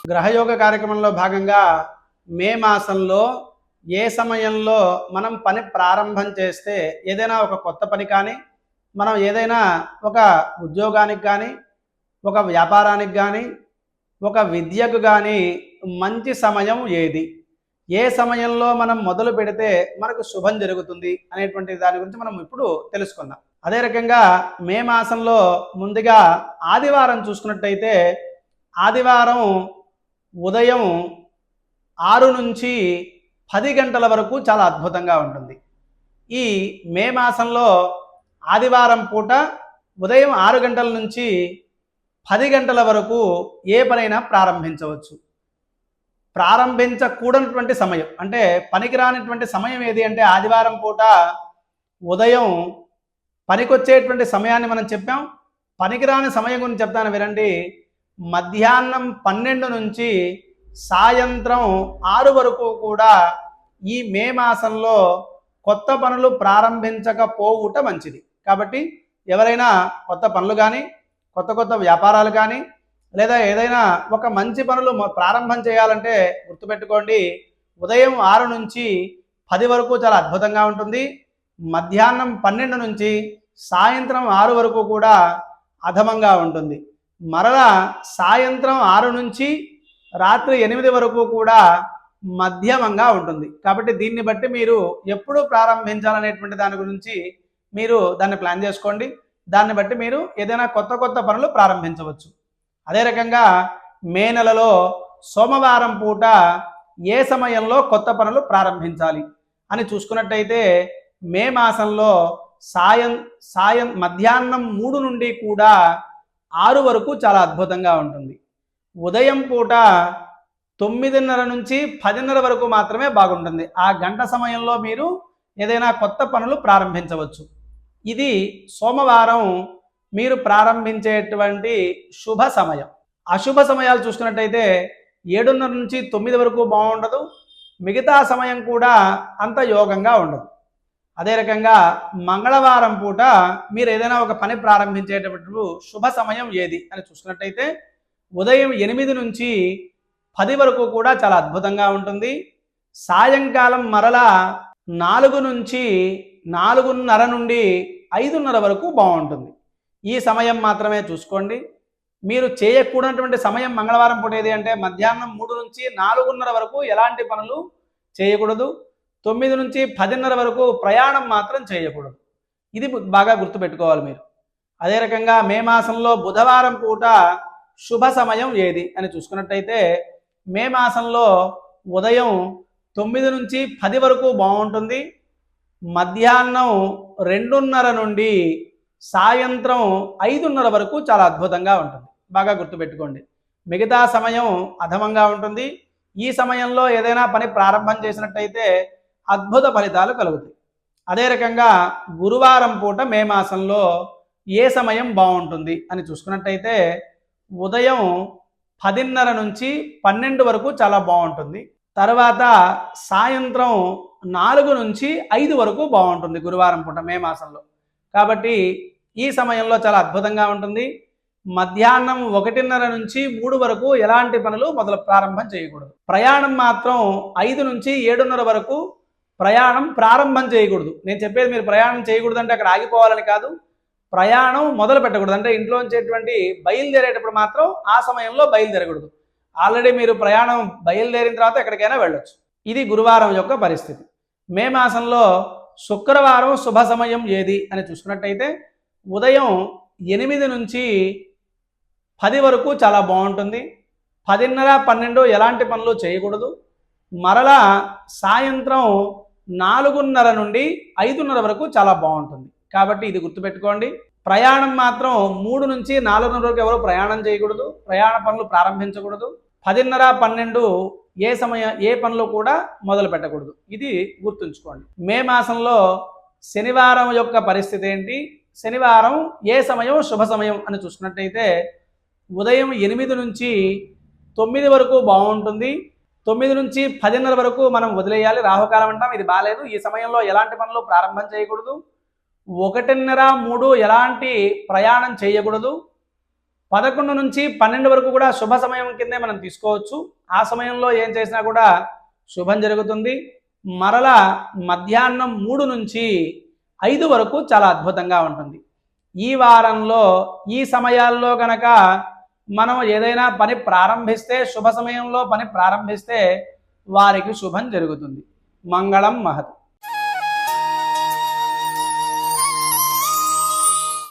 గ్రహయోగ కార్యక్రమంలో భాగంగా మే మాసంలో ఏ సమయంలో మనం పని ప్రారంభం చేస్తే ఏదైనా ఒక కొత్త పని కానీ, మనం ఏదైనా ఒక ఉద్యోగానికి కానీ, ఒక వ్యాపారానికి కానీ, ఒక విద్యకు కానీ మంచి సమయం ఏది, ఏ సమయంలో మనం మొదలు పెడితే మనకు శుభం జరుగుతుంది అనేటువంటి దాని గురించి మనం ఇప్పుడు తెలుసుకుందాం. అదే రకంగా మే మాసంలో ముందుగా ఆదివారం చూసుకున్నట్టయితే ఆదివారం ఉదయం 6 నుంచి 10 గంటల వరకు చాలా అద్భుతంగా ఉంటుంది. ఈ మే మాసంలో ఆదివారం పూట ఉదయం 6 గంటల నుంచి 10 గంటల వరకు ఏ పనైనా ప్రారంభించవచ్చు. ప్రారంభించకూడనటువంటి సమయం అంటే పనికిరానిటువంటి సమయం ఏది అంటే ఆదివారం పూట ఉదయం పనికొచ్చేటువంటి సమయాన్ని మనం చెప్పాం. పనికిరాని సమయం గురించి చెప్తాను వినండి. మధ్యాహ్నం 12 నుంచి సాయంత్రం 6 వరకు కూడా ఈ మే మాసంలో కొత్త పనులు ప్రారంభించకపోవుట మంచిది. కాబట్టి ఎవరైనా కొత్త పనులు కానీ, కొత్త వ్యాపారాలు కానీ, లేదా ఏదైనా ఒక మంచి పనులు ప్రారంభం చేయాలంటే గుర్తుపెట్టుకోండి, ఉదయం 6 నుంచి 10 వరకు చాలా అద్భుతంగా ఉంటుంది. మధ్యాహ్నం 12 నుంచి సాయంత్రం 6 వరకు కూడా అధమంగా ఉంటుంది. మరలా సాయంత్రం 6 నుంచి రాత్రి 8 వరకు కూడా మధ్యమంగా ఉంటుంది. కాబట్టి దీన్ని బట్టి మీరు ఎప్పుడు ప్రారంభించాలనేటువంటి దాని గురించి మీరు దాన్ని ప్లాన్ చేసుకోండి. దాన్ని బట్టి మీరు ఏదైనా కొత్త పనులు ప్రారంభించవచ్చు. అదే రకంగా మే నెలలో సోమవారం పూట ఏ సమయంలో కొత్త పనులు ప్రారంభించాలి అని చూసుకున్నట్టయితే మే మాసంలో మధ్యాహ్నం 3 నుండి కూడా 6 వరకు చాలా అద్భుతంగా ఉంటుంది. ఉదయం పూట 9:30 నుంచి 10:30 వరకు మాత్రమే బాగుంటుంది. ఆ గంట సమయంలో మీరు ఏదైనా కొత్త పనులు ప్రారంభించవచ్చు. ఇది సోమవారం మీరు ప్రారంభించేటువంటి శుభ సమయం. అశుభ సమయాలు చూసుకున్నట్టయితే 7:30 నుంచి 9 వరకు బాగుండదు. మిగతా సమయం కూడా అంత యోగంగా ఉండదు. అదే రకంగా మంగళవారం పూట మీరు ఏదైనా ఒక పని ప్రారంభించేటప్పుడు శుభ సమయం ఏది అని చూసుకున్నట్టయితే ఉదయం 8 నుంచి 10 వరకు కూడా చాలా అద్భుతంగా ఉంటుంది. సాయంకాలం మరలా 4 నుంచి 4:30 నుండి 5:30 వరకు బాగుంటుంది. ఈ సమయం మాత్రమే చూసుకోండి. మీరు చేయకూడనటువంటి సమయం మంగళవారం పూట ఏది అంటే మధ్యాహ్నం 3 నుంచి 4:30 వరకు ఎలాంటి పనులు చేయకూడదు. 9 నుంచి 10:30 వరకు ప్రయాణం మాత్రం చేయకూడదు. ఇది బాగా గుర్తుపెట్టుకోవాలి మీరు. అదే రకంగా మే మాసంలో బుధవారం పూట శుభ సమయం ఏది అని చూసుకున్నట్టయితే మే మాసంలో ఉదయం 9 నుంచి 10 వరకు బాగుంటుంది. మధ్యాహ్నం 2:30 నుండి సాయంత్రం 5:30 వరకు చాలా అద్భుతంగా ఉంటుంది. బాగా గుర్తుపెట్టుకోండి. మిగతా సమయం అధమంగా ఉంటుంది. ఈ సమయంలో ఏదైనా పని ప్రారంభం చేసినట్టయితే అద్భుత ఫలితాలు కలుగుతాయి. అదే రకంగా గురువారం పూట మే మాసంలో ఏ సమయం బాగుంటుంది అని చూసుకున్నట్టయితే ఉదయం 10:30 నుంచి 12 వరకు చాలా బాగుంటుంది. తర్వాత సాయంత్రం 4 నుంచి 5 వరకు బాగుంటుంది గురువారం పూట మే మాసంలో. కాబట్టి ఈ సమయంలో చాలా అద్భుతంగా ఉంటుంది. మధ్యాహ్నం 1:30 నుంచి 3 వరకు ఎలాంటి పనులు ప్రారంభం చేయకూడదు. ప్రయాణం మాత్రం 5 నుంచి 7:30 వరకు ప్రయాణం ప్రారంభం చేయకూడదు. నేను చెప్పేది మీరు ప్రయాణం చేయకూడదు అంటే అక్కడ ఆగిపోవాలని కాదు, ప్రయాణం మొదలు పెట్టకూడదు. అంటే ఇంట్లోంచేటువంటి బయలుదేరేటప్పుడు మాత్రం ఆ సమయంలో బయలుదేరకూడదు. ఆల్రెడీ మీరు ప్రయాణం బయలుదేరిన తర్వాత ఎక్కడికైనా వెళ్ళొచ్చు. ఇది గురువారం యొక్క పరిస్థితి. మే మాసంలో శుక్రవారం శుభ సమయం ఏది అని చూసుకున్నట్టయితే ఉదయం 8 నుంచి 10 వరకు చాలా బాగుంటుంది. 10:30, 12 ఎలాంటి పనులు చేయకూడదు. మరలా సాయంత్రం 4:30 నుండి 5:30 వరకు చాలా బాగుంటుంది. కాబట్టి ఇది గుర్తుపెట్టుకోండి. ప్రయాణం మాత్రం 3 నుంచి 4:30 వరకు ఎవరు ప్రయాణం చేయకూడదు. ప్రయాణ పనులు ప్రారంభించకూడదు. 10:30, 12 ఏ పనులు కూడా మొదలు పెట్టకూడదు. ఇది గుర్తుంచుకోండి. మే మాసంలో శనివారం యొక్క పరిస్థితి ఏంటి, శనివారం ఏ సమయం శుభ సమయం అని చూసుకున్నట్టయితే ఉదయం 8 నుంచి 9 వరకు బాగుంటుంది. 9 నుంచి 10:30 వరకు మనం వదిలేయాలి. రాహుకాలం అంటాం, ఇది బాగాలేదు. ఈ సమయంలో ఎలాంటి పనులు ప్రారంభం చేయకూడదు. 1:30, 3 ఎలాంటి ప్రయాణం చేయకూడదు. 11 నుంచి 12 వరకు కూడా శుభ సమయం కిందే మనం తీసుకోవచ్చు. ఆ సమయంలో ఏం చేసినా కూడా శుభం జరుగుతుంది. మరలా మధ్యాహ్నం 3 నుంచి 5 వరకు చాలా అద్భుతంగా ఉంటుంది. ఈ వారంలో ఈ సమయాల్లో కనుక మనం ఏదైనా పని ప్రారంభిస్తే, శుభ సమయంలో పని ప్రారంభిస్తే వారికి శుభం జరుగుతుంది. మంగళం మహత్.